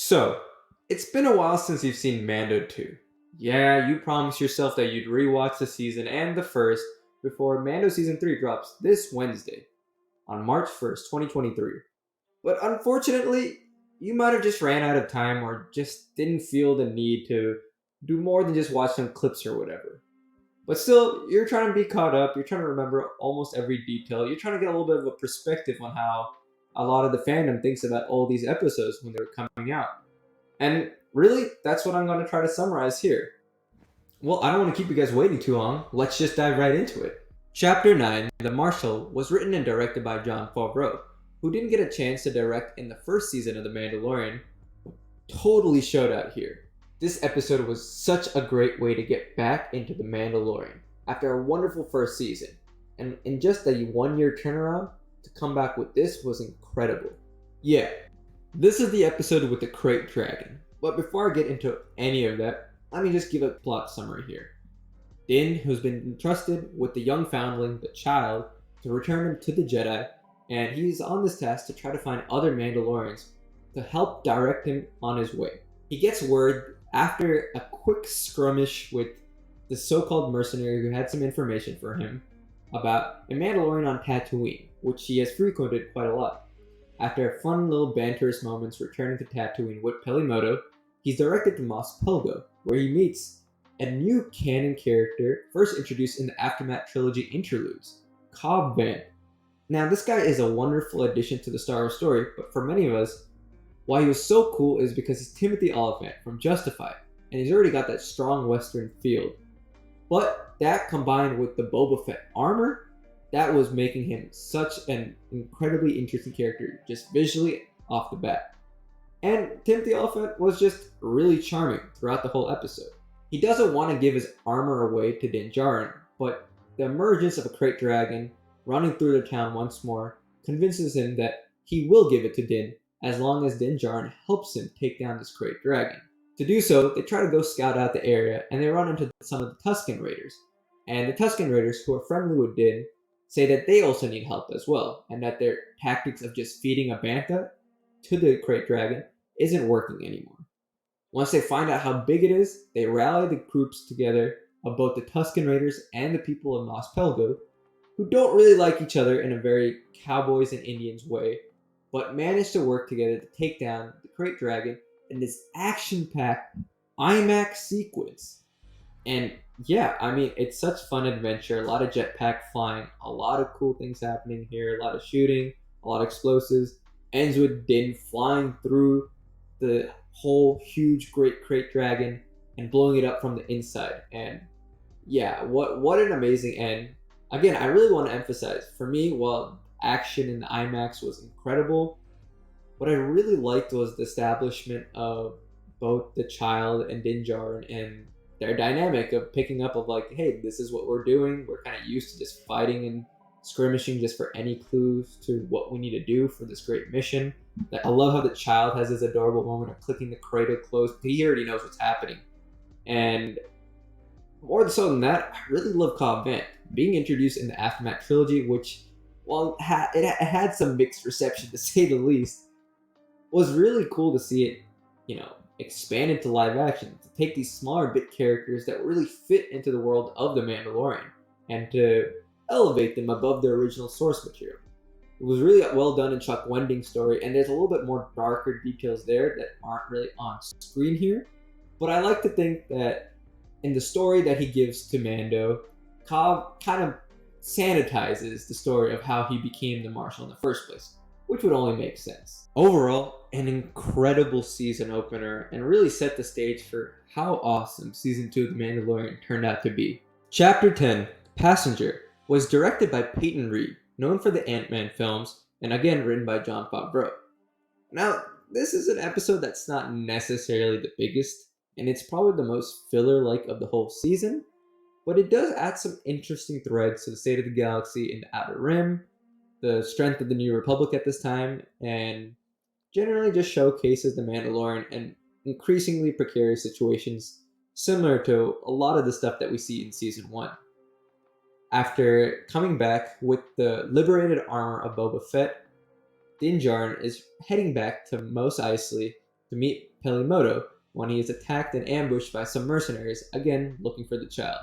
So, it's been a while since you've seen Mando 2. Yeah, you promised yourself that you'd rewatch the season and the first before Mando Season 3 drops this Wednesday, on March 1st, 2023. But unfortunately, you might have just ran out of time or just didn't feel the need to do more than just watch some clips or whatever. But still, you're trying to be caught up, you're trying to remember almost every detail, you're trying to get a little bit of a perspective on how a lot of the fandom thinks about all these episodes when they're coming out. And really, that's what I'm going to try to summarize here. Well, I don't want to keep you guys waiting too long. Let's just dive right into it. Chapter 9, The Marshal, was written and directed by Jon Favreau, who didn't get a chance to direct in the first season of The Mandalorian, but totally showed out here. This episode was such a great way to get back into The Mandalorian after a wonderful first season, and in just a 1-year turnaround, to come back with this was incredible. Yeah, this is the episode with the Krayt Dragon, but before I get into any of that, let me just give a plot summary here. Din, who's been entrusted with the young foundling, the child, to return him to the Jedi, and he's on this task to try to find other Mandalorians to help direct him on his way. He gets word after a quick skirmish with the so-called mercenary who had some information for him about a Mandalorian on Tatooine, which he has frequented quite a lot. After fun little banterous moments returning to Tatooine with Pelimoto, he's directed to Mos Pelgo, where he meets a new canon character first introduced in the Aftermath trilogy interludes, Cobb Vanth. Now, this guy is a wonderful addition to the Star Wars story, but for many of us, why he was so cool is because he's Timothy Oliphant from Justified, and he's already got that strong Western feel. But that combined with the Boba Fett armor, that was making him such an incredibly interesting character, just visually off the bat. And Timothy Oliphant was just really charming throughout the whole episode. He doesn't want to give his armor away to Din Djarin, but the emergence of a Krayt Dragon running through the town once more convinces him that he will give it to Din as long as Din Djarin helps him take down this Krayt Dragon. To do so, they try to go scout out the area and they run into some of the Tusken Raiders. And the Tusken Raiders, who are friendly with Din, say that they also need help as well, and that their tactics of just feeding a bantha to the Krayt Dragon isn't working anymore. Once they find out how big it is, they rally the groups together of both the Tusken Raiders and the people of Mos Pelgo, who don't really like each other in a very cowboys and Indians way, but manage to work together to take down the Krayt Dragon in this action-packed IMAX sequence. And yeah, I mean, it's such fun adventure, a lot of jetpack flying, a lot of cool things happening here, a lot of shooting, a lot of explosives. Ends with Din flying through the whole huge great Krayt Dragon and blowing it up from the inside. And yeah, what an amazing end. Again, I really want to emphasize, for me, while action in the IMAX was incredible, what I really liked was the establishment of both the child and Din Djarin and their dynamic of picking up of like, hey, this is what we're doing. We're kind of used to just fighting and skirmishing just for any clues to what we need to do for this great mission. I love how the child has this adorable moment of clicking the cradle closed. He already knows what's happening. And more so than that, I really love Cobb Vanth being introduced in the Aftermath trilogy, which, while it had some mixed reception to say the least, was really cool to see it, expand into live action, to take these smaller bit characters that really fit into the world of The Mandalorian and to elevate them above their original source material. It was really well done in Chuck Wendig's story, and there's a little bit more darker details there that aren't really on screen here. But I like to think that in the story that he gives to Mando, Cobb kind of sanitizes the story of how he became the Marshal in the first place, which would only make sense. Overall, an incredible season opener and really set the stage for how awesome Season 2 of The Mandalorian turned out to be. Chapter 10, Passenger, was directed by Peyton Reed, known for the Ant-Man films, and again written by Jon Favreau. Now, this is an episode that's not necessarily the biggest, and it's probably the most filler-like of the whole season, but it does add some interesting threads to the state of the galaxy in the Outer Rim, the strength of the New Republic at this time, and generally just showcases the Mandalorian in increasingly precarious situations similar to a lot of the stuff that we see in Season 1. After coming back with the liberated armor of Boba Fett, Din Djarin is heading back to Mos Eisley to meet Pelimoto when he is attacked and ambushed by some mercenaries, again looking for the child.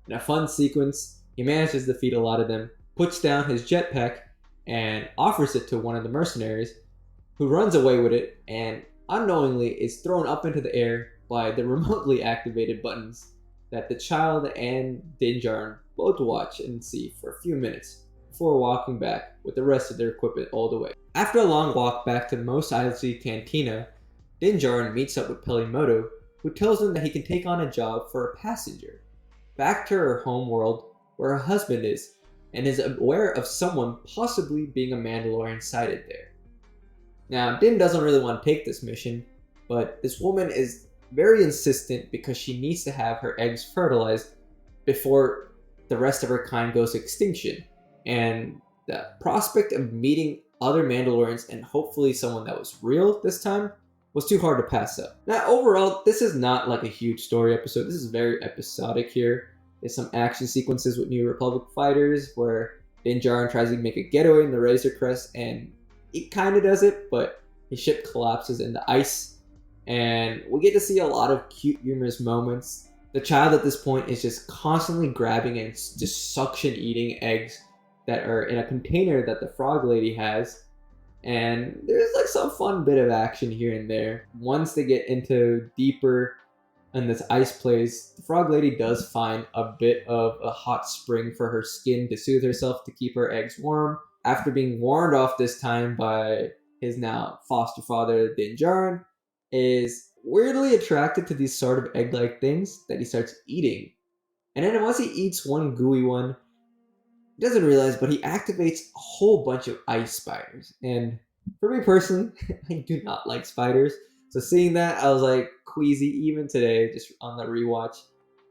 In a fun sequence, he manages to defeat a lot of them, puts down his jetpack, and offers it to one of the mercenaries, who runs away with it and unknowingly is thrown up into the air by the remotely activated buttons that the child and Din Djarin both watch and see for a few minutes before walking back with the rest of their equipment all the way. After a long walk back to the Mos Eisley Cantina, Din Djarin meets up with Pelimoto, who tells him that he can take on a job for a passenger back to her home world where her husband is, and is aware of someone possibly being a Mandalorian sighted there. Now, Din doesn't really want to take this mission, but this woman is very insistent because she needs to have her eggs fertilized before the rest of her kind goes extinction. And the prospect of meeting other Mandalorians and hopefully someone that was real this time was too hard to pass up. Now, overall, this is not like a huge story episode. This is very episodic here. There's some action sequences with New Republic fighters where Din Djarin tries to make a getaway in the Razor Crest, and he kind of does it, but his ship collapses in the ice. And we get to see a lot of cute, humorous moments. The child at this point is just constantly grabbing and just suction eating eggs that are in a container that the frog lady has. And there's like some fun bit of action here and there. Once they get into deeper in this ice place, the frog lady does find a bit of a hot spring for her skin to soothe herself to keep her eggs warm. After being warned off this time by his now foster father, Din Djarin, is weirdly attracted to these sort of egg-like things that he starts eating. And then once he eats one gooey one, he doesn't realize, but he activates a whole bunch of ice spiders. And for me personally, I do not like spiders. So seeing that, I was like queasy even today, just on the rewatch.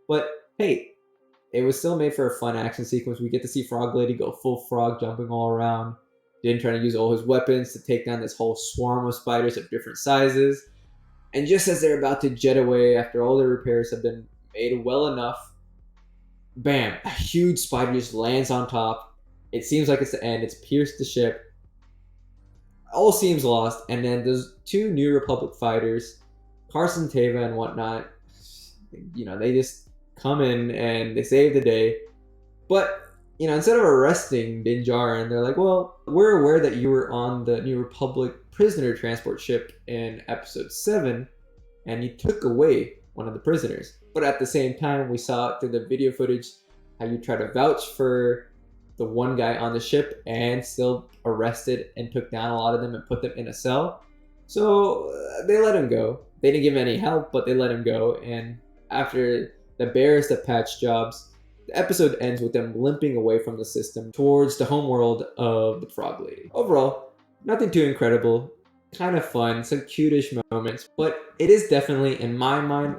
But hey, it was still made for a fun action sequence. We get to see Frog Lady go full frog, jumping all around. Din trying to use all his weapons to take down this whole swarm of spiders of different sizes. And just as they're about to jet away after all their repairs have been made well enough, bam, a huge spider just lands on top. It seems like it's the end. It's pierced the ship. All seems lost. And then there's two New Republic fighters, Carson Teva and whatnot. You know, they just come in and they save the day. But, you know, instead of arresting Din Djarin, they're like, well, we're aware that you were on the New Republic prisoner transport ship in episode 7, and you took away one of the prisoners. But at the same time, we saw through the video footage how you tried to vouch for the one guy on the ship and still arrested and took down a lot of them and put them in a cell. So they let him go. They didn't give him any help, but they let him go. And after the barest of patch jobs, the episode ends with them limping away from the system towards the homeworld of the Frog Lady. Overall, nothing too incredible, kind of fun, some cutish moments, but it is definitely, in my mind,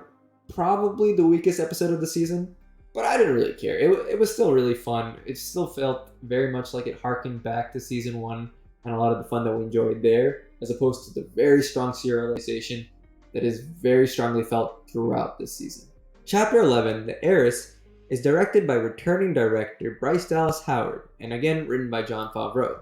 probably the weakest episode of the season. But I didn't really care. It was still really fun. It still felt very much like it harkened back to season 1 and a lot of the fun that we enjoyed there, as opposed to the very strong serialization that is very strongly felt throughout this season. Chapter 11, The Heiress, is directed by returning director Bryce Dallas Howard, and again written by Jon Favreau.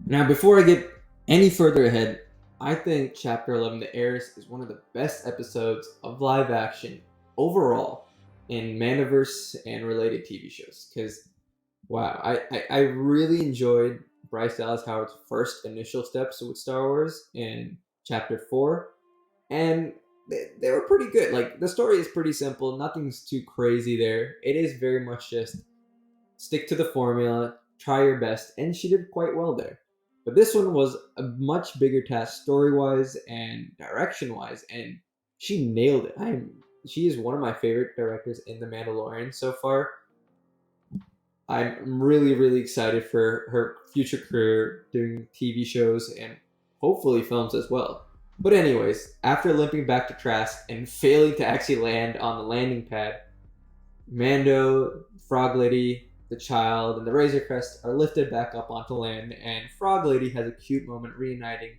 Now, before I get any further ahead, I think Chapter 11, The Heiress, is one of the best episodes of live action overall in Mandoverse and related TV shows. Because, wow, I really enjoyed Bryce Dallas Howard's first initial steps with Star Wars in Chapter 4. And they were pretty good. Like, the story is pretty simple. Nothing's too crazy there. It is very much just stick to the formula, try your best, and she did quite well there. But this one was a much bigger task story-wise and direction-wise, and she nailed it. She is one of my favorite directors in The Mandalorian so far. I'm really, really excited for her future career doing TV shows and hopefully films as well. But anyways, after limping back to Trask and failing to actually land on the landing pad, Mando, Frog Lady, the child, and the Razor Crest are lifted back up onto land, and Frog Lady has a cute moment reuniting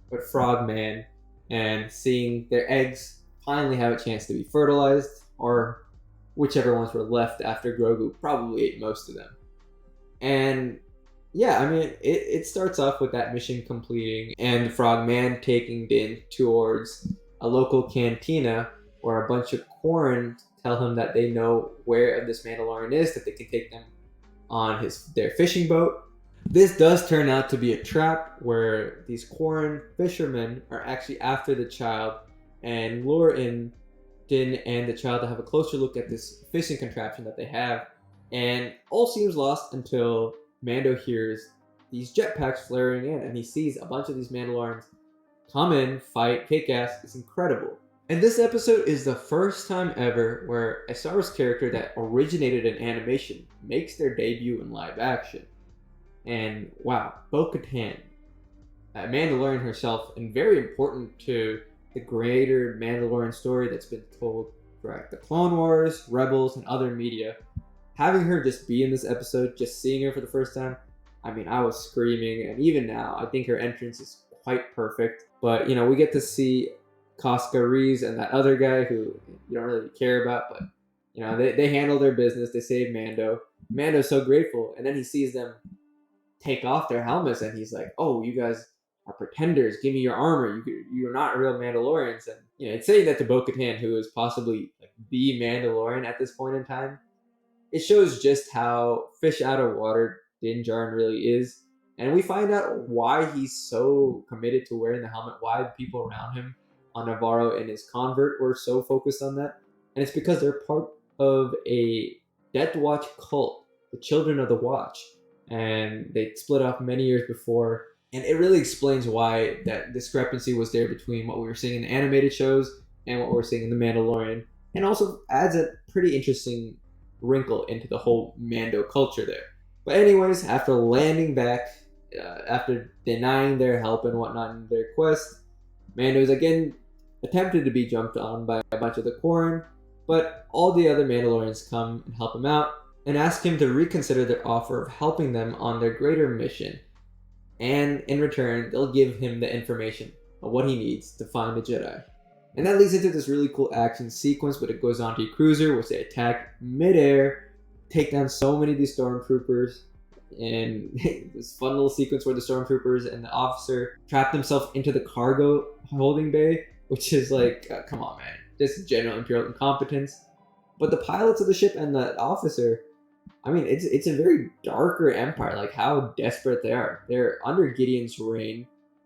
with Frog Man and seeing their eggs finally have a chance to be fertilized, or whichever ones were left after Grogu probably ate most of them. And yeah, I mean, it starts off with that mission completing and the Frog Man taking Din towards a local cantina where a bunch of Quarren tell him that they know where this Mandalorian is, that they can take them on their fishing boat. This does turn out to be a trap where these Quarren fishermen are actually after the child and lure in Din and the child to have a closer look at this fishing contraption that they have. And all seems lost until Mando hears these jetpacks flaring in and he sees a bunch of these Mandalorians come in, fight, kick ass. It's incredible. And this episode is the first time ever where a Star Wars character that originated in animation makes their debut in live action. And wow, Bo-Katan, Mandalorian herself, and very important to the greater Mandalorian story that's been told throughout the Clone Wars, Rebels, and other media. Having her just be in this episode, just seeing her for the first time, I mean, I was screaming, and even now, I think her entrance is quite perfect. But, we get to see Casca Reeves and that other guy who you don't really care about, but, they handle their business, they save Mando. Mando's so grateful, and then he sees them take off their helmets, and he's like, "Oh, you guys are pretenders. Give me your armor. You're not real Mandalorians." And it's saying that to Bo-Katan, who is possibly like the Mandalorian at this point in time. It shows just how fish out of water Din Djarin really is, and we find out why he's so committed to wearing the helmet. Why the people around him on Navarro and his convert were so focused on that, and it's because they're part of a Death Watch cult, the Children of the Watch. And they split off many years before, and it really explains why that discrepancy was there between what we were seeing in the animated shows and what we're seeing in The Mandalorian, and also adds a pretty interesting wrinkle into the whole Mando culture there. But anyways, after landing back, after denying their help and whatnot in their quest, Mando is again attempted to be jumped on by a bunch of the Quarren, but all the other Mandalorians come and help him out, and ask him to reconsider their offer of helping them on their greater mission. And in return, they'll give him the information of what he needs to find the Jedi. And that leads into this really cool action sequence, but it goes on to a cruiser, which they attack midair, take down so many of these stormtroopers, and this fun little sequence where the stormtroopers and the officer trap themselves into the cargo holding bay, which is like, come on, man, just general Imperial incompetence. But the pilots of the ship and the officer, I mean, it's a very darker empire, like how desperate they are. They're under Gideon's reign,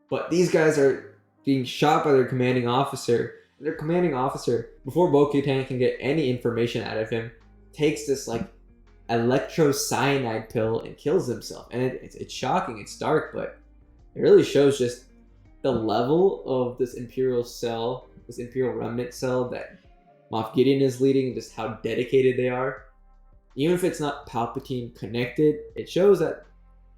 but these guys are being shot by their commanding officer. Their commanding officer, before Bo-Katan can get any information out of him, takes this like electrocyanide pill and kills himself. And it's shocking, it's dark, but it really shows just the level of this Imperial cell, this Imperial remnant cell that Moff Gideon is leading, just how dedicated they are. Even if it's not Palpatine connected, it shows that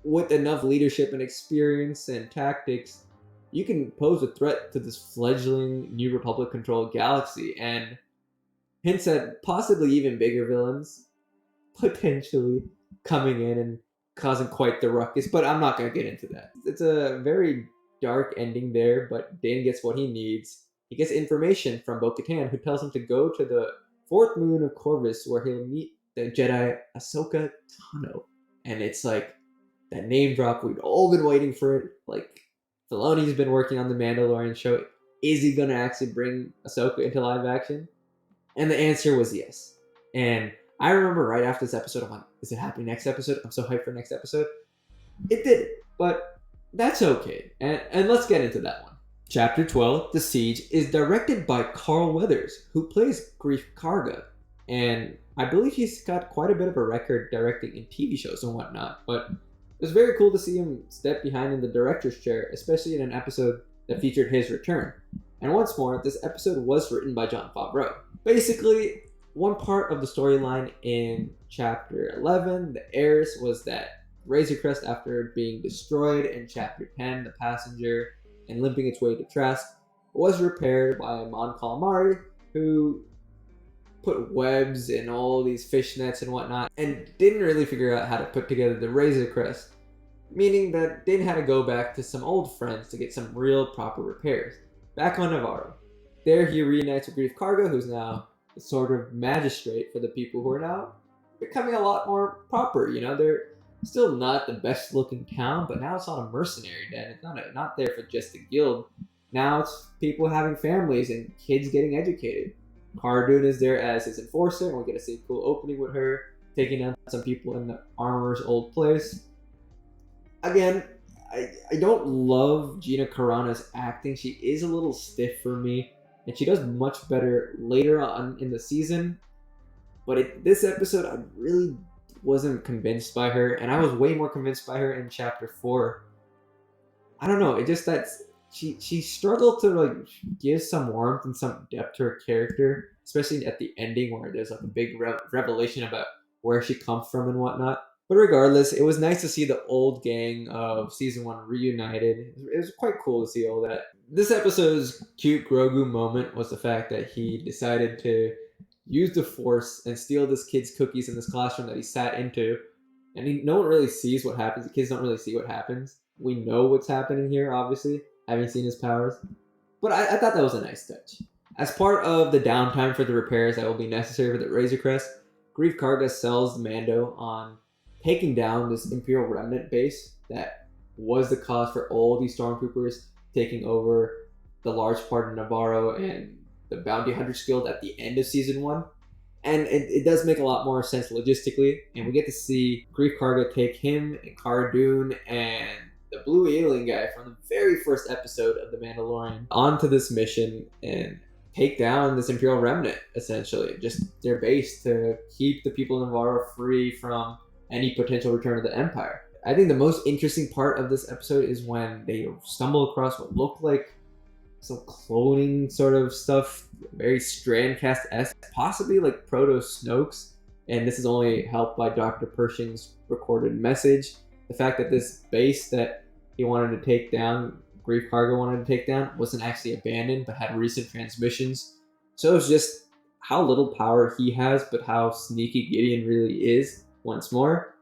with enough leadership and experience and tactics, you can pose a threat to this fledgling New Republic controlled galaxy, and hints at possibly even bigger villains potentially coming in and causing quite the ruckus, but I'm not going to get into that. It's a very dark ending there, but Din gets what he needs. He gets information from Bo-Katan, who tells him to go to the fourth moon of Corvus, where he'll meet the Jedi Ahsoka Tano. And it's like that name drop. We've all been waiting for it. Like, Filoni's been working on the Mandalorian show. Is he gonna actually bring Ahsoka into live action? And the answer was yes. And I remember right after this episode, I'm like, is it happening next episode? I'm so hyped for next episode. It didn't, but that's okay. And let's get into that one. Chapter 12, The Siege, is directed by Carl Weathers, who plays Greef Karga. And I believe he's got quite a bit of a record directing in TV shows and whatnot, but it was very cool to see him step behind in the director's chair, especially in an episode that featured his return. And once more, this episode was written by Jon Favreau. Basically, one part of the storyline in Chapter 11, the Heiress, was that Razor Crest, after being destroyed in Chapter 10, the passenger, and limping its way to Trask, was repaired by Mon Calamari, who put webs in all these fish nets and whatnot, and didn't really figure out how to put together the Razor Crest, meaning that Din had to go back to some old friends to get some real proper repairs. Back on Navarro. There he reunites with Greef Karga, who's now the sort of magistrate for the people who are now becoming a lot more proper. You know, they're still not the best looking town, but now it's not a mercenary den. It's not there for just a guild. Now it's people having families and kids getting educated. Cara Dune is there as his enforcer, and we get to see a cool opening with her taking down some people in the armorer's old place. Again, I don't love Gina Carano's acting. She is a little stiff for me, and she does much better later on in the season. But this episode, I really wasn't convinced by her, and I was way more convinced by her in chapter 4. I don't know, it just that she struggled to like give some warmth and some depth to her character, especially at the ending where there's like a big revelation about where she comes from and whatnot. But regardless, it was nice to see the old gang of season 1 reunited. It was quite cool to see all that. This episode's cute Grogu moment was the fact that he decided to use the Force and steal this kid's cookies in this classroom that he sat into. And no one really sees what happens. The kids don't really see what happens. We know what's happening here, obviously, having seen his powers. But I thought that was a nice touch. As part of the downtime for the repairs that will be necessary for the Razor Crest, Greef Karga sells Mando on taking down this Imperial Remnant base that was the cause for all these Stormtroopers taking over the large part of Navarro and the Bounty Hunters Guild at the end of Season 1. And it does make a lot more sense logistically, and we get to see Greef Karga take him and Cara Dune and the blue alien guy from the very first episode of The Mandalorian onto this mission and take down this Imperial Remnant, essentially. Just their base to keep the people of Navarro free from any potential return of the Empire. I think the most interesting part of this episode is when they stumble across what looked like some cloning sort of stuff, very Strandcast-esque, possibly like Proto-Snokes, and this is only helped by Dr. Pershing's recorded message. The fact that this base that he wanted to take down, Greef Karga wanted to take down, wasn't actually abandoned, but had recent transmissions. So it's just how little power he has, but how sneaky Gideon really is, once more,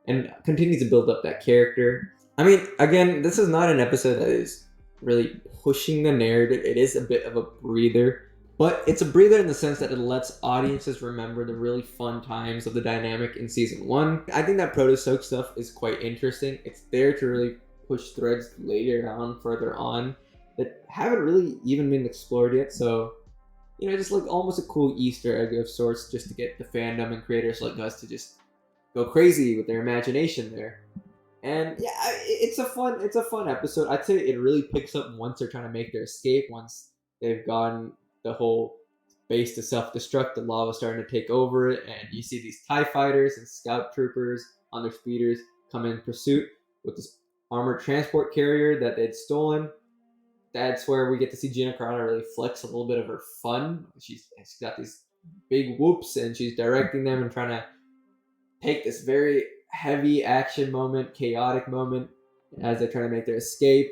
and continues to build up that character. I mean, again, this is not an episode that is really pushing the narrative. It is a bit of a breather, but it's a breather in the sense that it lets audiences remember the really fun times of the dynamic in Season 1. I think that Proto-Soak stuff is quite interesting. It's there to really push threads later on, further on, that haven't really even been explored yet. So, you know, just like almost a cool Easter egg of sorts, just to get the fandom and creators like us to just go crazy with their imagination there. And yeah, it's a fun episode. I'd say it really picks up once they're trying to make their escape, once they've gotten the whole base to self-destruct, the lava starting to take over it, and you see these TIE fighters and scout troopers on their speeders come in pursuit with this armored transport carrier that they'd stolen. That's where we get to see Gina Carano really flex a little bit of her fun. She's got these big whoops, and she's directing them and trying to take this very heavy action moment, chaotic moment, as they're trying to make their escape.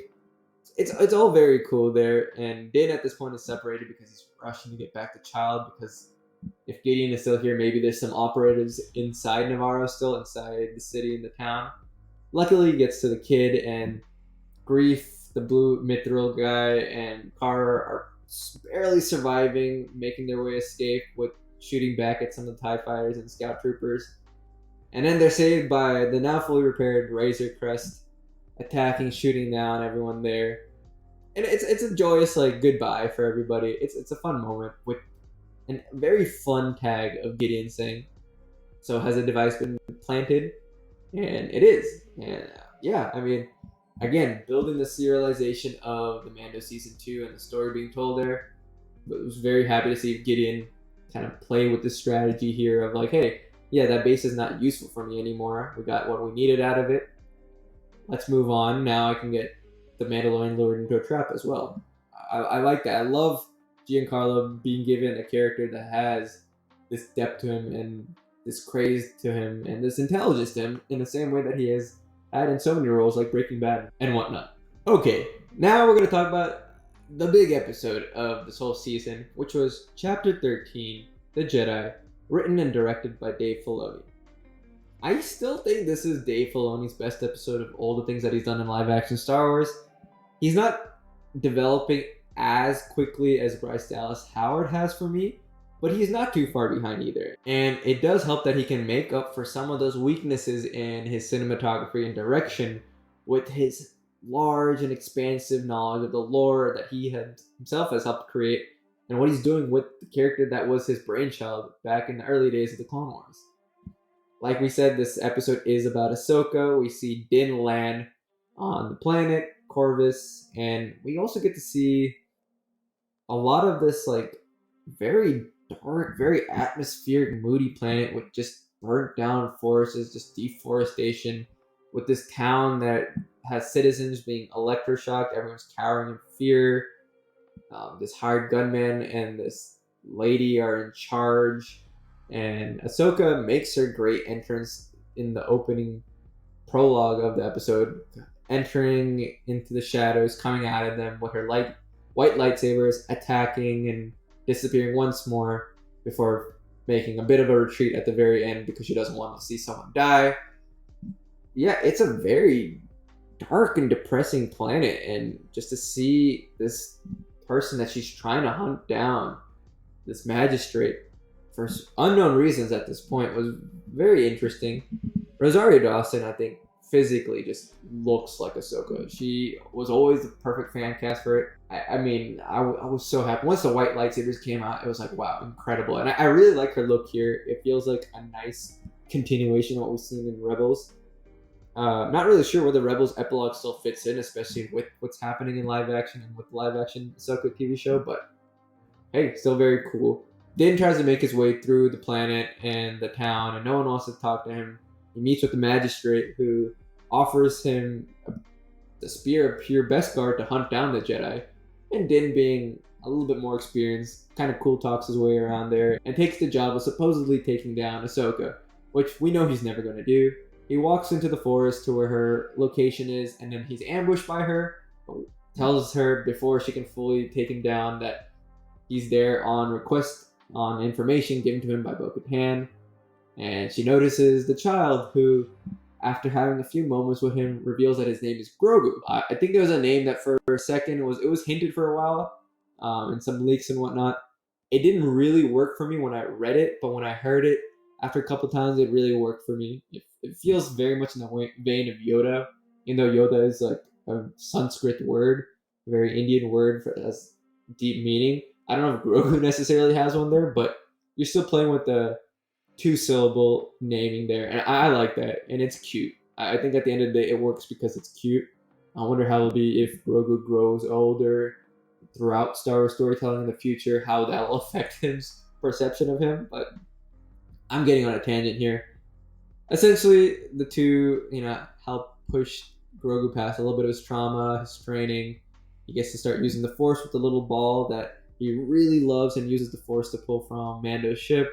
It's all very cool there, and Din at this point is separated because he's rushing to get back to Child, because if Gideon is still here, maybe there's some operatives inside Navarro still, inside the city and the town. Luckily, he gets to the kid, and Greef, the blue mithril guy, and Cara are barely surviving, making their way escape with shooting back at some of the TIE fighters and scout troopers. And then they're saved by the now fully repaired Razor Crest attacking, shooting down everyone there. And it's a joyous like goodbye for everybody. It's a fun moment with a very fun tag of Gideon saying, "So has a device been planted?" And it is. And yeah, I mean, again, building the serialization of the Mando Season 2 and the story being told there. But I was very happy to see Gideon kind of play with the strategy here of like, hey, yeah, that base is not useful for me anymore. We got what we needed out of it. Let's move on. Now I can get the Mandalorian lured into a trap as well. I like that. I love Giancarlo being given a character that has this depth to him and this craze to him and this intelligence to him in the same way that he has had in so many roles like Breaking Bad and whatnot. Okay, now we're going to talk about the big episode of this whole season, which was Chapter 13, The Jedi, written and directed by Dave Filoni. I still think this is Dave Filoni's best episode of all the things that he's done in live-action Star Wars. He's not developing as quickly as Bryce Dallas Howard has for me, but he's not too far behind either. And it does help that he can make up for some of those weaknesses in his cinematography and direction with his large and expansive knowledge of the lore that he had himself has helped create, and what he's doing with the character that was his brainchild back in the early days of the Clone Wars. Like we said, this episode is about Ahsoka. We see Din land on the planet Corvus, and we also get to see a lot of this like very dark, very atmospheric, moody planet with just burnt down forests, just deforestation, with this town that has citizens being electroshocked, everyone's cowering in fear. This hired gunman and this lady are in charge, and Ahsoka makes her great entrance in the opening prologue of the episode, entering into the shadows, coming out of them with her white lightsabers, attacking and disappearing once more before making a bit of a retreat at the very end because she doesn't want to see someone die. Yeah, it's a very dark and depressing planet, and just to see this person that she's trying to hunt down, this magistrate, for unknown reasons at this point, was very interesting. Rosario Dawson, I think, physically just looks like Ahsoka. She was always the perfect fan cast for it. I mean, I was so happy. Once the white lightsabers came out, it was like, wow, incredible. And I really like her look here. It feels like a nice continuation of what we've seen in Rebels. Not really sure where the Rebels epilogue still fits in, especially with what's happening in live action and with the live action Ahsoka TV show, but hey, still very cool. Din tries to make his way through the planet and the town, and no one wants to talk to him. He meets with the magistrate, who offers him the spear of pure Beskar to hunt down the Jedi. And Din, being a little bit more experienced, kind of cool talks his way around there and takes the job of supposedly taking down Ahsoka, which we know he's never going to do. He walks into the forest to where her location is, and then he's ambushed by her, tells her before she can fully take him down that he's there on request, on information given to him by Bo-Katan. And she notices the child, who, after having a few moments with him, reveals that his name is Grogu. I think it was a name that for a second it was hinted for a while, in some leaks and whatnot. It didn't really work for me when I read it, but when I heard it after a couple times, it really worked for me. It feels very much in the vein of Yoda, even though Yoda is like a Sanskrit word, a very Indian word that has deep meaning. I don't know if Grogu necessarily has one there, but you're still playing with the two-syllable naming there, and I like that, and it's cute. I think at the end of the day, it works because it's cute. I wonder how it'll be if Grogu grows older throughout Star Wars storytelling in the future, how that'll affect his perception of him, but I'm getting on a tangent here. Essentially, the two, help push Grogu past a little bit of his trauma, his training. He gets to start using the Force with the little ball that he really loves, and uses the Force to pull from Mando's ship.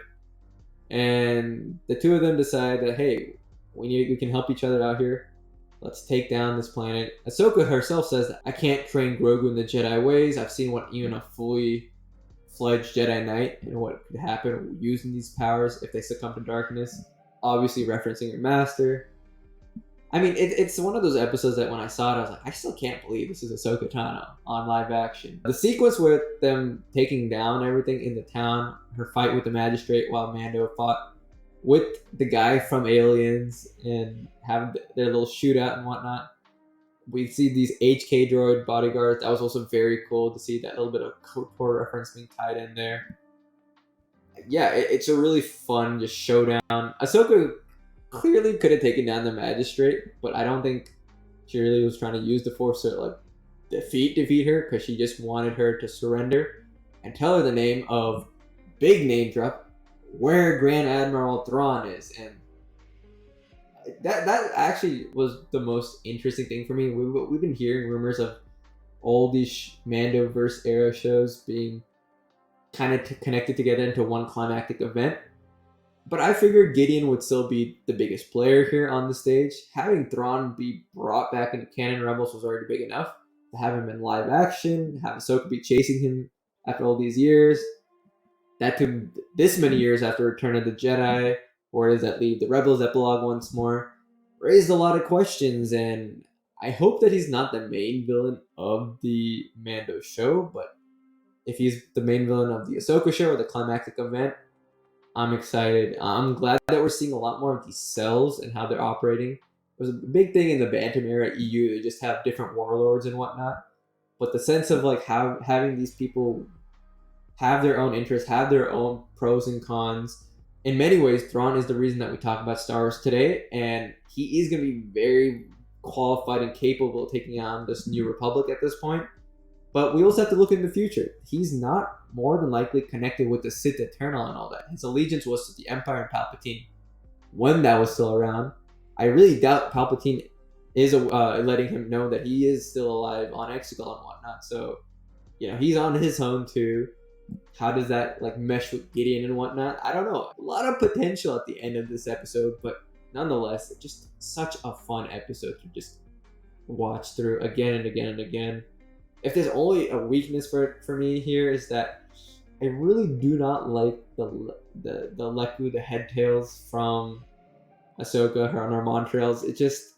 And the two of them decide that, hey, we can help each other out here. Let's take down this planet. Ahsoka herself says that I can't train Grogu in the Jedi ways. I've seen what even a fully fledged Jedi Knight and what could happen using these powers if they succumb to darkness. Obviously referencing her master. I mean, it's one of those episodes that when I saw it, I was like, I still can't believe this is Ahsoka Tano on live action. The sequence with them taking down everything in the town, her fight with the magistrate while Mando fought with the guy from Aliens and having their little shootout and whatnot. We see these HK droid bodyguards. That was also very cool to see that little bit of KOTOR reference being tied in there. Yeah, it's a really fun just showdown. Ahsoka clearly could have taken down the magistrate, but I don't think she really was trying to use the Force to like defeat her, because she just wanted her to surrender and tell her the name of, big name drop, where Grand Admiral Thrawn is. And that actually was the most interesting thing for me. We've been hearing rumors of all these Mandoverse era shows being kind of connected together into one climactic event. But I figured Gideon would still be the biggest player here on the stage. Having Thrawn be brought back into canon Rebels was already big enough. To have him in live action, have Ahsoka be chasing him after all these years, that took this many years after Return of the Jedi, or does that leave the Rebels epilogue once more, raised a lot of questions, and I hope that he's not the main villain of the Mando show, but if he's the main villain of the Ahsoka show or the climactic event, I'm excited. I'm glad that we're seeing a lot more of these cells and how they're operating. was a big thing in the Bantam era EU to just have different warlords and whatnot. But the sense of like having these people have their own interests, have their own pros and cons. In many ways, Thrawn is the reason that we talk about Star Wars today, and he is going to be very qualified and capable of taking on this new Republic at this point. But we also have to look in the future. He's not more than likely connected with the Sith Eternal and all that. His allegiance was to the Empire and Palpatine when that was still around. I really doubt Palpatine is letting him know that he is still alive on Exegol and whatnot. So, he's on his own too. How does that like mesh with Gideon and whatnot? I don't know. A lot of potential at the end of this episode, but nonetheless, just such a fun episode to just watch through again and again and again. If there's only a weakness for me here is that I really do not like the Leku, the head tails from Ahsoka, her on her Montrails. It's just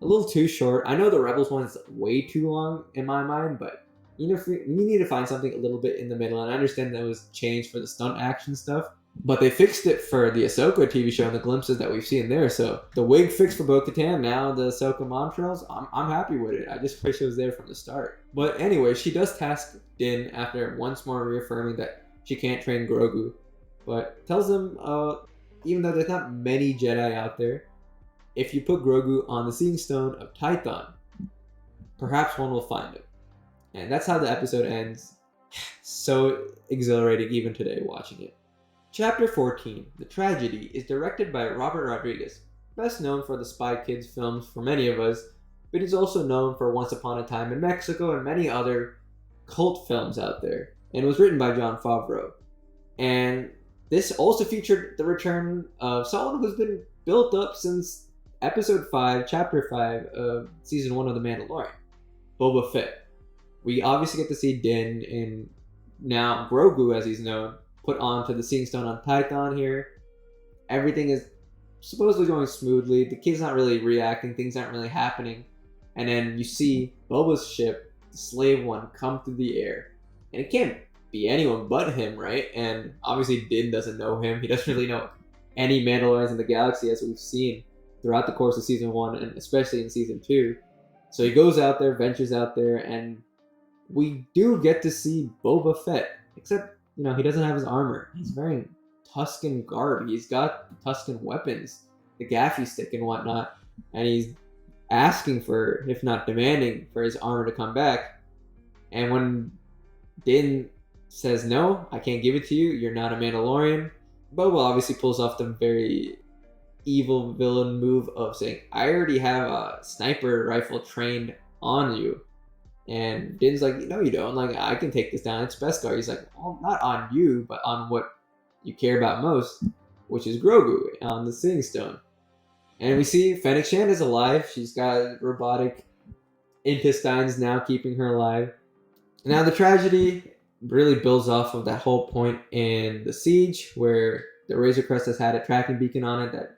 a little too short. I know the Rebels one is way too long in my mind, but you need to find something a little bit in the middle. And I understand that was changed for the stunt action stuff, but they fixed it for the Ahsoka TV show and the glimpses that we've seen there. So the wig fixed for Bo-Katan, now the Ahsoka Montrails, I'm happy with it. I just wish it was there from the start. But anyway, she does task Din after once more reaffirming that she can't train Grogu, but tells him, even though there's not many Jedi out there, if you put Grogu on the Seeing Stone of Tython, perhaps one will find him. And that's how the episode ends. So exhilarating even today watching it. Chapter 14, The Tragedy, is directed by Robert Rodriguez, best known for the Spy Kids films for many of us, but he's also known for Once Upon a Time in Mexico and many other cult films out there, and was written by Jon Favreau. And this also featured the return of someone who's been built up since Episode 5, Chapter 5 of Season 1 of The Mandalorian, Boba Fett. We obviously get to see Din and now Grogu, as he's known, put onto the Seeing Stone on Tython here. Everything is supposedly going smoothly. The kid's not really reacting. Things aren't really happening. And then you see Boba's ship, the Slave One, come through the air. And it can't be anyone but him, right? And obviously Din doesn't know him. He doesn't really know any Mandalorians in the galaxy, as we've seen throughout the course of Season 1 and especially in Season 2. So he goes out there, ventures out there, and we do get to see Boba Fett. Except, he doesn't have his armor. He's wearing Tusken garb. He's got Tusken weapons, the gaffy stick and whatnot. And he's asking for, if not demanding, for his armor to come back. And when Din says, no, I can't give it to you, you're not a Mandalorian, Boba obviously pulls off the very evil villain move of saying, I already have a sniper rifle trained on you. And Din's like, no, you don't. Like, I can take this down. It's Beskar. He's like, well, not on you, but on what you care about most, which is Grogu on the Seeing Stone. And we see Fennec Shand is alive. She's got robotic intestines now keeping her alive. Now the tragedy really builds off of that whole point in the siege where the Razor Crest has had a tracking beacon on it that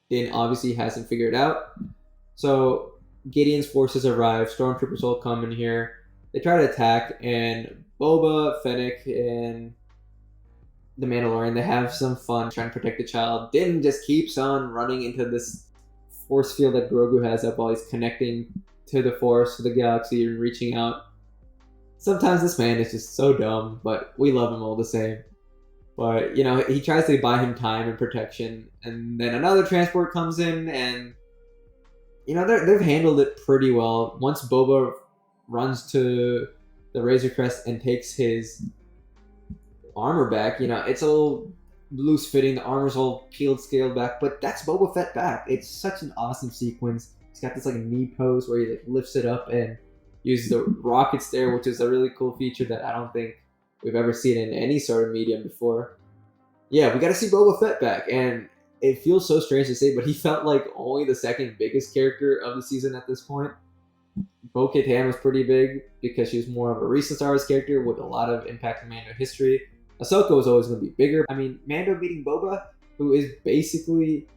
Din obviously hasn't figured out. So Gideon's forces arrive, stormtroopers all come in here, they try to attack, and Boba, Fennec, and the Mandalorian, they have some fun trying to protect the child. Din just keeps on running into this force field that Grogu has up while he's connecting to the Force, to the galaxy, and reaching out. Sometimes this man is just so dumb, but we love him all the same. But, he tries to buy him time and protection, and then another transport comes in, and they've handled it pretty well. Once Boba runs to the Razor Crest and takes his armor back, it's all loose fitting. The armor's all peeled, scaled back, but that's Boba Fett back. It's such an awesome sequence. He's got this knee pose where he lifts it up and uses the rocket stare, which is a really cool feature that I don't think we've ever seen in any sort of medium before. Yeah, we got to see Boba Fett back, and it feels so strange to say, but he felt like only the second biggest character of the season at this point. Bo-Katan was pretty big because she was more of a recent Star Wars character with a lot of impact in Mando history. Ahsoka was always going to be bigger. I mean, Mando meeting Boba, who is basically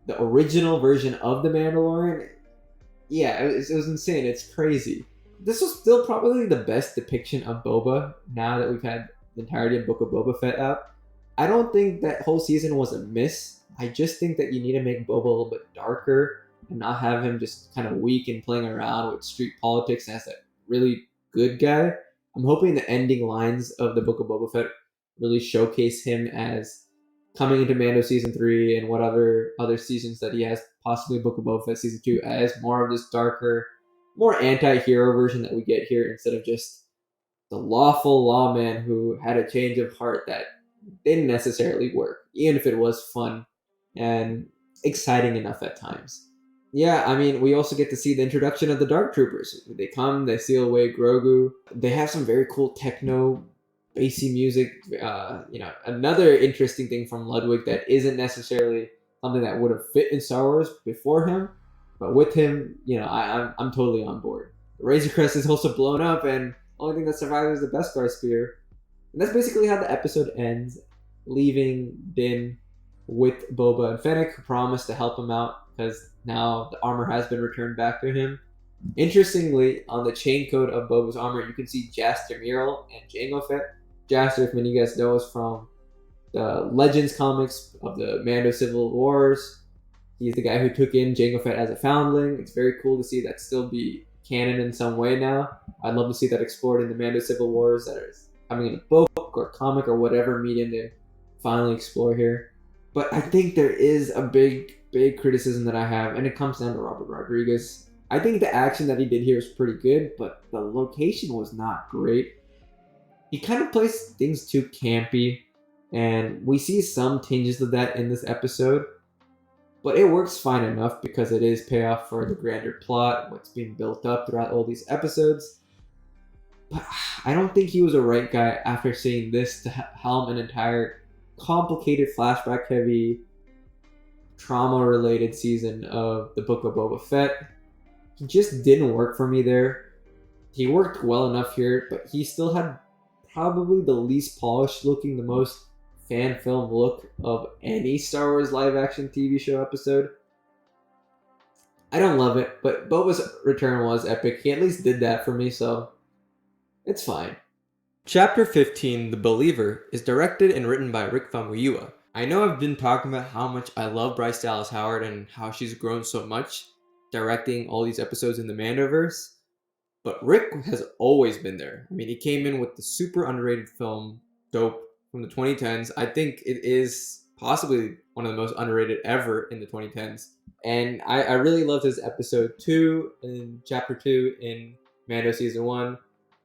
the original version of the Mandalorian. Yeah, it was insane. It's crazy. This was still probably the best depiction of Boba now that we've had the entirety of Book of Boba Fett out. I don't think that whole season was a miss. I just think that you need to make Boba a little bit darker and not have him just kind of weak and playing around with street politics as that really good guy. I'm hoping the ending lines of the Book of Boba Fett really showcase him as coming into Mando season 3 and whatever other seasons that he has, possibly Book of Boba Fett season 2, as more of this darker, more anti-hero version that we get here instead of just the lawful lawman who had a change of heart that didn't necessarily work, even if it was fun and exciting enough at times. Yeah, I mean, we also get to see the introduction of the Dark Troopers. They come, they seal away Grogu. They have some very cool techno, bassy music. Another interesting thing from Ludwig that isn't necessarily something that would have fit in Star Wars before him, but with him, I'm totally on board. The Razor Crest is also blown up, and the only thing that survives is the Beskar Spear. And that's basically how the episode ends, leaving Din with Boba and Fennec, who promise to help him out because now the armor has been returned back to him. Interestingly, on the chain code of Boba's armor, you can see Jaster Mural and Jango Fett. Jaster, if many of you guys know, is from the Legends comics of the Mando Civil Wars. He's the guy who took in Jango Fett as a foundling. It's very cool to see that still be canon in some way now. I'd love to see that explored in the Mando Civil Wars, that is coming in a book or comic or whatever medium they finally explore here. But I think there is a big criticism that I have, and it comes down to Robert Rodriguez. I think the action that he did here is pretty good, but the location was not great. He kind of plays things too campy, and we see some tinges of that in this episode. But it works fine enough because it is payoff for the grander plot, what's being built up throughout all these episodes. But I don't think he was a right guy after seeing this to helm an entire complicated, flashback-heavy, trauma-related season of the Book of Boba Fett. He just didn't work for me there. He worked well enough here, but he still had probably the least polished looking, the most fan film look of any Star Wars live-action TV show episode. I don't love it, but Boba's return was epic. He at least did that for me, so it's fine. Chapter 15, The Believer, is directed and written by Rick Famuyiwa. I know I've been talking about how much I love Bryce Dallas Howard and how she's grown so much directing all these episodes in the Mandoverse, but Rick has always been there. I mean, he came in with the super underrated film Dope from the 2010s. I think it is possibly one of the most underrated ever in the 2010s. And I really loved his episode 2 in chapter 2 in Mando season 1.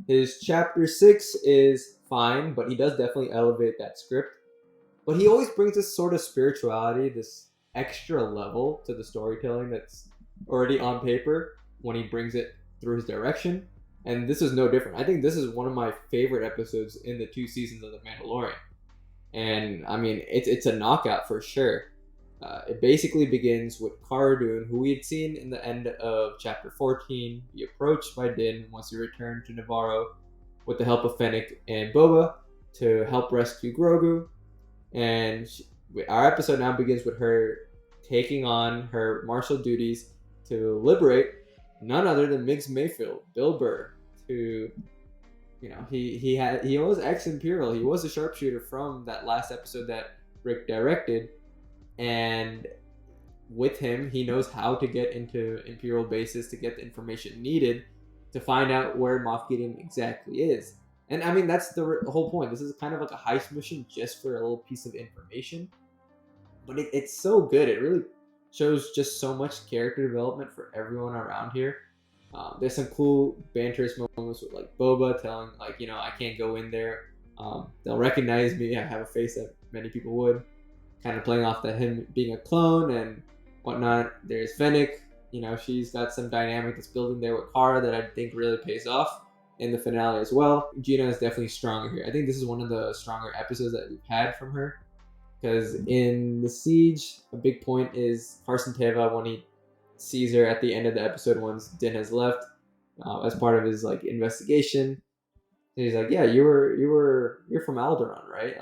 His chapter 6 is fine, but he does definitely elevate that script. But he always brings this sort of spirituality, this extra level to the storytelling that's already on paper when he brings it through his direction. And this is no different. I think this is one of my favorite episodes in the 2 seasons of The Mandalorian. And I mean, it's a knockout for sure. It basically begins with Cara Dune, who we had seen in the end of chapter 14, be approached by Din once he returned to Navarro with the help of Fennec and Boba to help rescue Grogu. And our episode now begins with her taking on her martial duties to liberate none other than Migs Mayfield, Bill Burr, who, he was ex-Imperial. He was a sharpshooter from that last episode that Rick directed. And with him, he knows how to get into Imperial bases to get the information needed to find out where Moff Gideon exactly is. And I mean, that's the whole point. This is kind of like a heist mission just for a little piece of information. But it's so good. It really shows just so much character development for everyone around here. There's some cool banterous moments with like Boba telling I can't go in there. They'll recognize me. I have a face that many people would. Kind of playing off that him being a clone and whatnot. There's Fennec. She's got some dynamic that's building there with Cara that I think really pays off in the finale as well. Gina is definitely stronger here. I think this is one of the stronger episodes that we've had from her. Because in The Siege, a big point is Carson Teva when he sees her at the end of the episode once Din has left as part of his investigation. And he's like, "Yeah, you're from Alderaan, right?"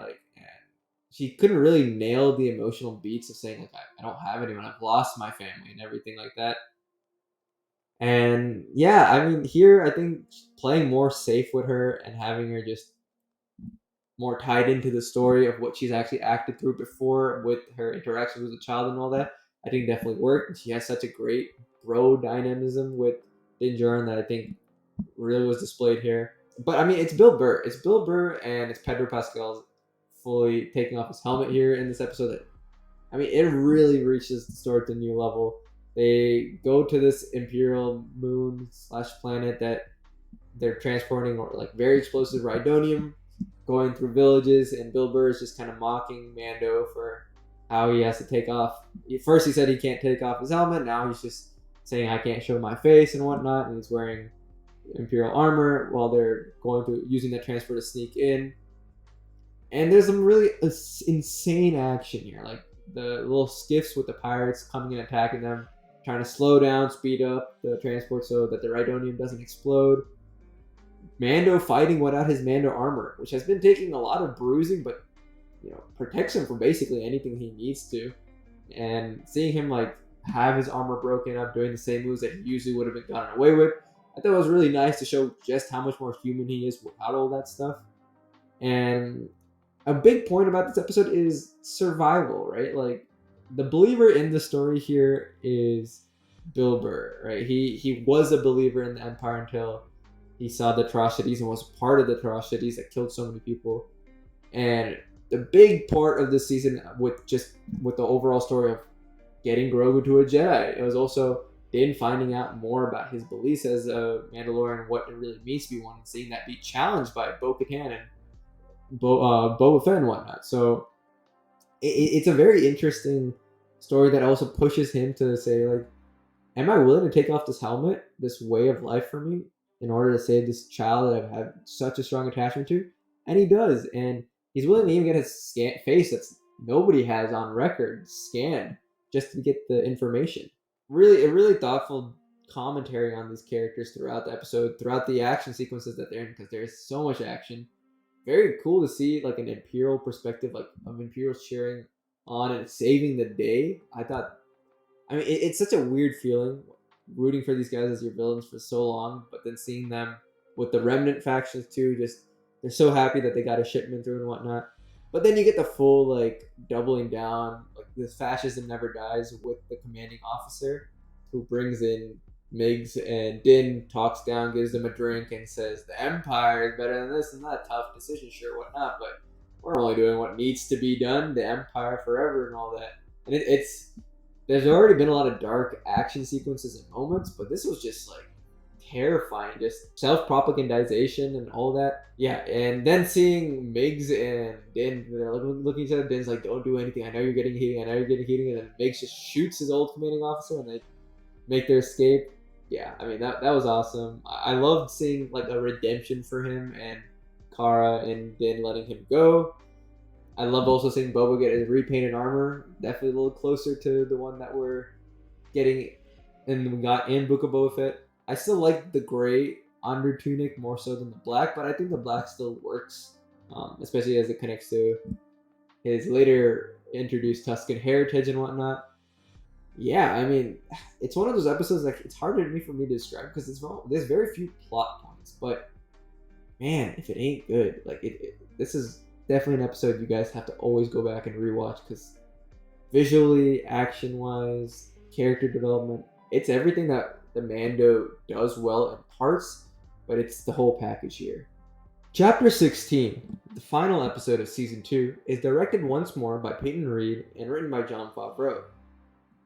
She couldn't really nail the emotional beats of saying I don't have anyone, I've lost my family and everything like that. And yeah, I mean, here I think playing more safe with her and having her just more tied into the story of what she's actually acted through before with her interactions with the child and all that, I think definitely worked. She has such a great bro dynamism with Din Djarin that I think really was displayed here. But I mean, it's Bill Burr. It's Bill Burr and it's Pedro Pascal's fully taking off his helmet here in this episode. That I mean, it really reaches the story to a new level. They go to this Imperial moon / planet that they're transporting, or like very explosive rhydonium, going through villages, and Bill Burr is just kind of mocking Mando for how he has to take off. First, he said he can't take off his helmet. Now he's just saying I can't show my face and whatnot, and he's wearing Imperial armor while they're going through using that transport to sneak in. And there's some really insane action here, like the little skiffs with the pirates coming and attacking them, trying to slow down, speed up the transport so that the rhydonium doesn't explode. Mando fighting without his Mando armor, which has been taking a lot of bruising, but protects him from basically anything he needs to. And seeing him like have his armor broken up, doing the same moves that he usually would have been gotten away with, I thought it was really nice to show just how much more human he is without all that stuff. And a big point about this episode is survival, right? Like the believer in the story here is Bill Burr, right? He was a believer in the Empire until he saw the atrocities and was part of the atrocities that killed so many people. And the big part of this season with the overall story of getting Grogu to a Jedi, it was also Din finding out more about his beliefs as a Mandalorian and what it really means to be one, and seeing that be challenged by Bo-Katan and Boba Fett and whatnot. So it's a very interesting story that also pushes him to say, like, am I willing to take off this helmet, this way of life for me, in order to save this child that I've had such a strong attachment to? And he does, and he's willing to even get his face that's nobody has on record scanned just to get the information. Really, a really thoughtful commentary on these characters throughout the episode, throughout the action sequences that they're in, because there's so much action. Very cool to see like an Imperial perspective, like of Imperials cheering on and saving the day. I mean, it's such a weird feeling rooting for these guys as your villains for so long, but then seeing them with the remnant factions too, just they're so happy that they got a shipment through and whatnot. But then you get the full like doubling down, like this fascism never dies with the commanding officer who brings in Migs, and Din talks down, gives them a drink, and says the Empire is better than this and that. Tough decision, sure, whatnot, but we're only doing what needs to be done. The Empire forever and all that. And there's already been a lot of dark action sequences and moments, but this was just like terrifying, just self-propagandization and all that. Yeah, and then seeing Migs and Din, they're looking at each other. Din's like, don't do anything, I know you're getting heating, and then Migs just shoots his old commanding officer and they make their escape. Yeah, I mean, that was awesome. I loved seeing like a redemption for him and Cara and Din letting him go. I loved also seeing Boba get his repainted armor, definitely a little closer to the one that we're getting and we got in Book of Boba Fett. I still like the gray under tunic more so than the black, but I think the black still works, especially as it connects to his later introduced Tusken heritage and whatnot. Yeah, I mean, it's one of those episodes like it's hard for me to describe because there's very few plot points, but man, if it ain't good, like this is definitely an episode you guys have to always go back and rewatch because visually, action-wise, character development, it's everything that the Mando does well in parts, but it's the whole package here. Chapter 16, the final episode of Season 2, is directed once more by Peyton Reed and written by Jon Favreau.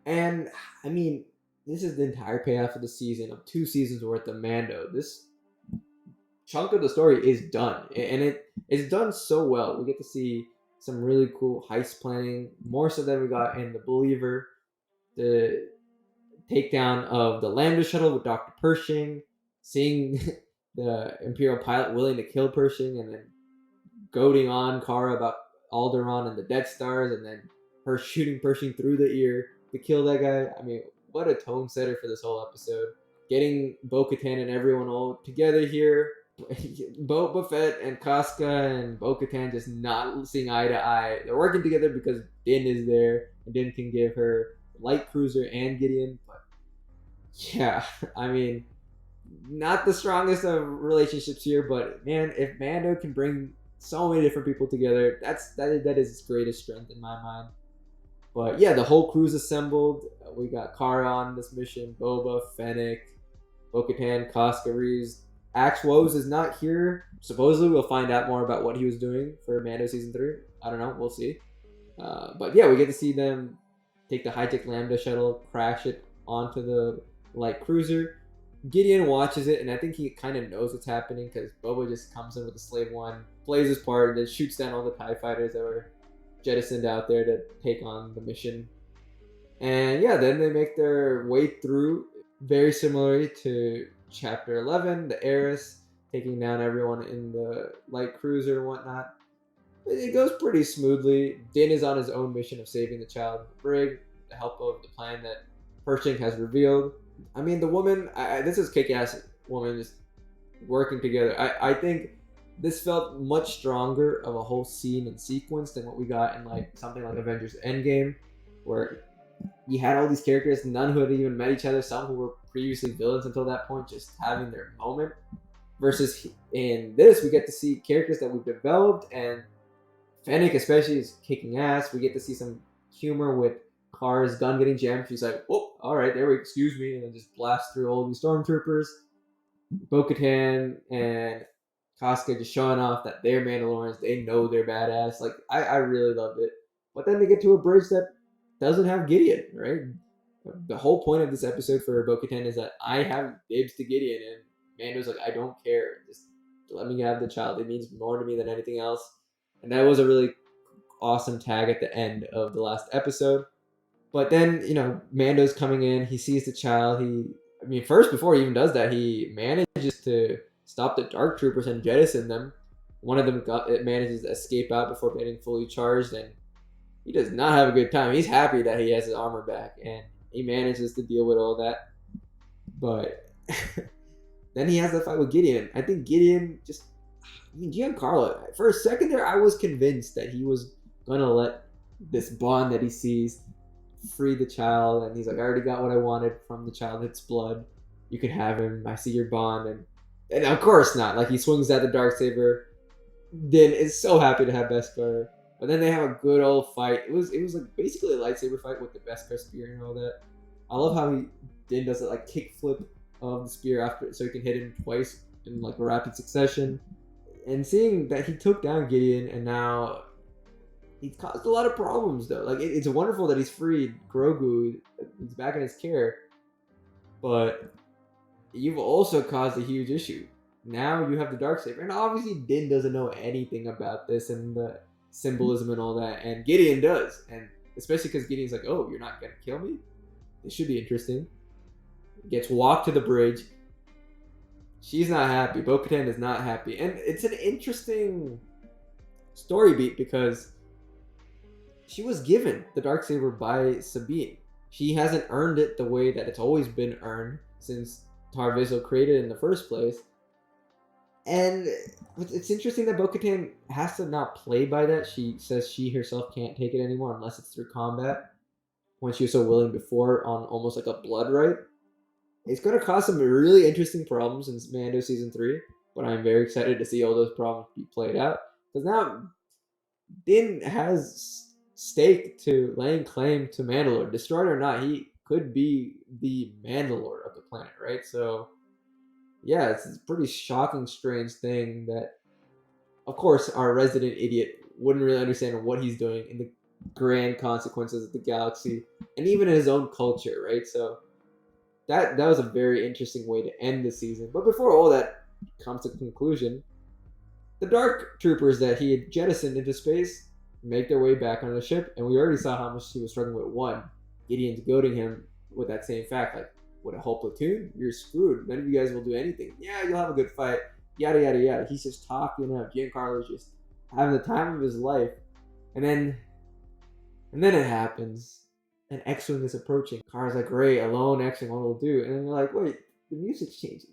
And, I mean, this is the entire payoff of the season, of 2 seasons worth of Mando. This chunk of the story is done, and it's done so well. We get to see some really cool heist planning, more so than we got in The Believer, the takedown of the Lambda shuttle with Dr. Pershing, seeing the Imperial pilot willing to kill Pershing, and then goading on Cara about Alderaan and the Death Stars, and then her shooting Pershing through the ear to kill that guy. I mean, what a tone setter for this whole episode. Getting Bo-Katan and everyone all together here. Boba Fett and Casca and Bo-Katan just not seeing eye to eye. They're working together because Din is there, and Din can give her light cruiser and Gideon. But yeah, I mean, not the strongest of relationships here, but man, if Mando can bring so many different people together, that is his greatest strength in my mind. But yeah, the whole crew's assembled. We got Kara on this mission, Boba, Fennec, Bo-Katan, Koska, Reeves. Axe Woes is not here. Supposedly, we'll find out more about what he was doing for Mando season 3. I don't know. We'll see. But yeah, we get to see them take the high-tech Lambda shuttle, crash it onto the light cruiser. Gideon watches it, and I think he kind of knows what's happening because Boba just comes in with the Slave One, plays his part, and then shoots down all the TIE fighters that were jettisoned out there to take on the mission. And yeah, then they make their way through, very similarly to Chapter 11, the Heiress, taking down everyone in the light cruiser and whatnot. It goes pretty smoothly. Din is on his own mission of saving the child in the brig, with the help of the plan that Pershing has revealed. I mean, the woman, this is kick-ass woman just working together. I think this felt much stronger of a whole scene and sequence than what we got in like something like Avengers Endgame, where you had all these characters, none who had even met each other, some who were previously villains until that point, just having their moment. Versus in this, we get to see characters that we've developed, and Fennec especially is kicking ass. We get to see some humor with Kara's gun getting jammed. She's like, "Oh, all right, there we excuse me," and then just blast through all these stormtroopers. Bo-Katan and Koska just showing off that they're Mandalorians. They know they're badass. Like, I really loved it. But then they get to a bridge that doesn't have Gideon, right? The whole point of this episode for Bo-Katan is that I have dibs to Gideon, and Mando's like, I don't care. Just let me have the child. It means more to me than anything else. And that was a really awesome tag at the end of the last episode. But then, Mando's coming in. He sees the child. First, before he even does that, he manages to stop the Dark Troopers and jettison them. One of them manages to escape out before getting fully charged, and he does not have a good time. He's happy that he has his armor back, and he manages to deal with all that. But then he has the fight with Gideon. I think Gideon Giancarlo, for a second there, I was convinced that he was going to let this bond that he sees free the child, and he's like, I already got what I wanted from the child. It's blood. You can have him. I see your bond. And of course not. Like, he swings at the Darksaber. Din is so happy to have Beskar. But then they have a good old fight. It was like basically a lightsaber fight with the Beskar spear and all that. I love how Din does it, like, kick flip of the spear after, so he can hit him twice in like a rapid succession. And seeing that he took down Gideon, and now he's caused a lot of problems, though. Like, it's wonderful that he's freed Grogu. He's back in his care. But you've also caused a huge issue. Now you have the Darksaber. And obviously Din doesn't know anything about this and the symbolism and all that. And Gideon does. And especially because Gideon's like, oh, you're not going to kill me? This should be interesting. Gets walked to the bridge. She's not happy. Bo-Katan is not happy. And it's an interesting story beat because she was given the Darksaber by Sabine. She hasn't earned it the way that it's always been earned since Tar Vizsla created it in the first place. And it's interesting that Bo-Katan has to not play by that. She says she herself can't take it anymore unless it's through combat, when she was so willing before on almost like a blood right. It's going to cause some really interesting problems in Mando Season 3, but I'm very excited to see all those problems be played out. Because now Din has stake to laying claim to Mandalore. Destroyed or not, he could be the Mandalore of the planet, right? So, yeah, it's a pretty shocking, strange thing that, of course, our resident idiot wouldn't really understand what he's doing in the grand consequences of the galaxy, and even in his own culture, right? So, that was a very interesting way to end the season. But before all that comes to conclusion, the Dark Troopers that he had jettisoned into space make their way back on the ship, and we already saw how much he was struggling with one. Gideon's goading him with that same fact, like, with a whole platoon, you're screwed. None of you guys will do anything. Yeah, you'll have a good fight. Yada, yada, yada. He's just talking up. Giancarlo's just having the time of his life. And then it happens. An X-Wing is approaching. Kara's like, great, alone X-Wing, what will it do? And then you're like, wait, the music's changing.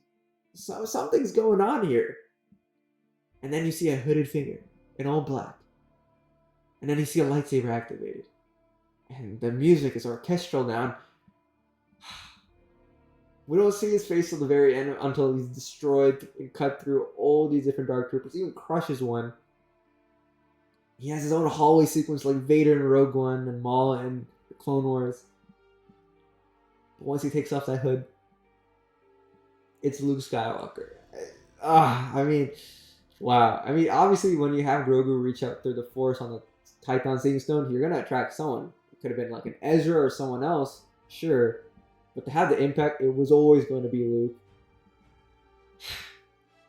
So something's going on here. And then you see a hooded figure in all black. And then you see a lightsaber activated. And the music is orchestral now. We don't see his face till the very end until he's destroyed and cut through all these different Dark Troopers. He even crushes one. He has his own hallway sequence like Vader in Rogue One and Maul in the Clone Wars. But once he takes off that hood, it's Luke Skywalker. I mean, wow. I mean, obviously, when you have Grogu reach out through the Force on the Titan Seeing Stone, you're gonna attract someone. It could have been like an Ezra or someone else, sure. But to have the impact, it was always going to be Luke.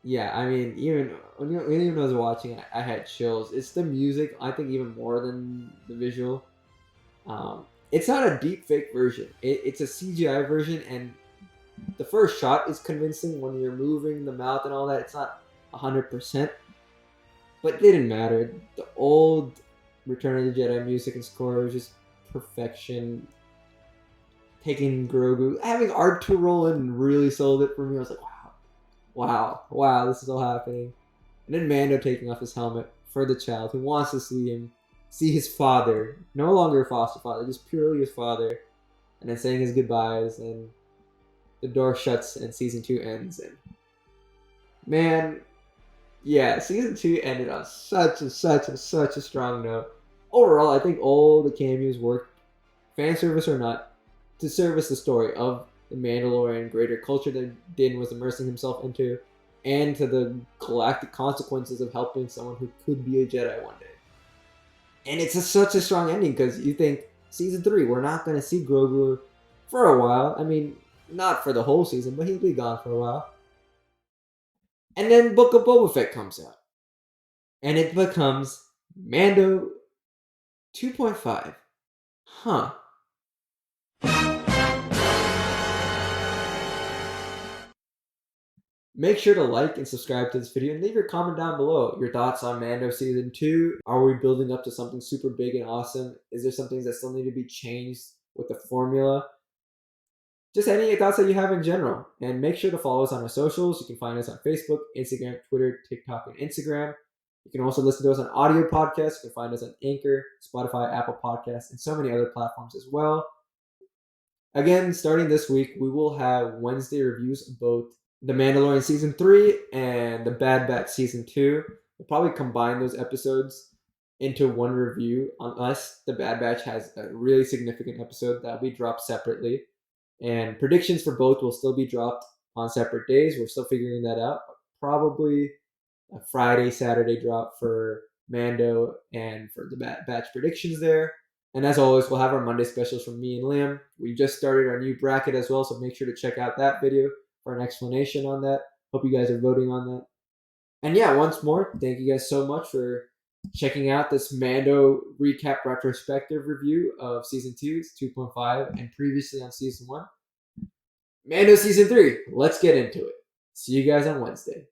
Yeah, I mean, even when I was watching it, I had chills. It's the music, I think, even more than the visual. It's not a deep fake version. It's a CGI version, and the first shot is convincing when you're moving the mouth and all that. It's not 100%, but it didn't matter. The old Return of the Jedi music and score was just perfection. Taking Grogu, having R2 roll in really sold it for me. I was like, wow, this is all happening. And then Mando taking off his helmet for the child who wants to see his father, no longer a foster father, just purely his father, and then saying his goodbyes, and the door shuts and season 2 ends. And man, yeah, season 2 ended on such a strong note. Overall, I think all the cameos worked, fan service or not, to service the story of the Mandalorian greater culture that Din was immersing himself into, and to the galactic consequences of helping someone who could be a Jedi one day. And it's such a strong ending because you think season 3, we're not going to see Grogu for a while. I mean, not for the whole season, but he'll be gone for a while. And then Book of Boba Fett comes out. And it becomes Mando 2.5. Huh. Make sure to like and subscribe to this video and leave your comment down below. Your thoughts on Mando Season 2. Are we building up to something super big and awesome? Is there some things that still need to be changed with the formula? Just any thoughts that you have in general. And make sure to follow us on our socials. You can find us on Facebook, Instagram, Twitter, TikTok, and Instagram. You can also listen to us on audio podcasts. You can find us on Anchor, Spotify, Apple Podcasts, and so many other platforms as well. Again, starting this week, we will have Wednesday reviews of both The Mandalorian Season 3 and The Bad Batch Season 2. We'll probably combine those episodes into one review unless The Bad Batch has a really significant episode that will be dropped separately. And predictions for both will still be dropped on separate days. We're still figuring that out. Probably a Friday, Saturday drop for Mando and for the Bad Batch predictions there. And as always, we'll have our Monday specials from me and Liam. We just started our new bracket as well, so make sure to check out that video for an explanation on that. Hope you guys are voting on that. And yeah, once more, thank you guys so much for checking out this Mando recap retrospective review of Season 2, 2.5, and previously on Season 1. Mando Season 3, let's get into it. See you guys on Wednesday.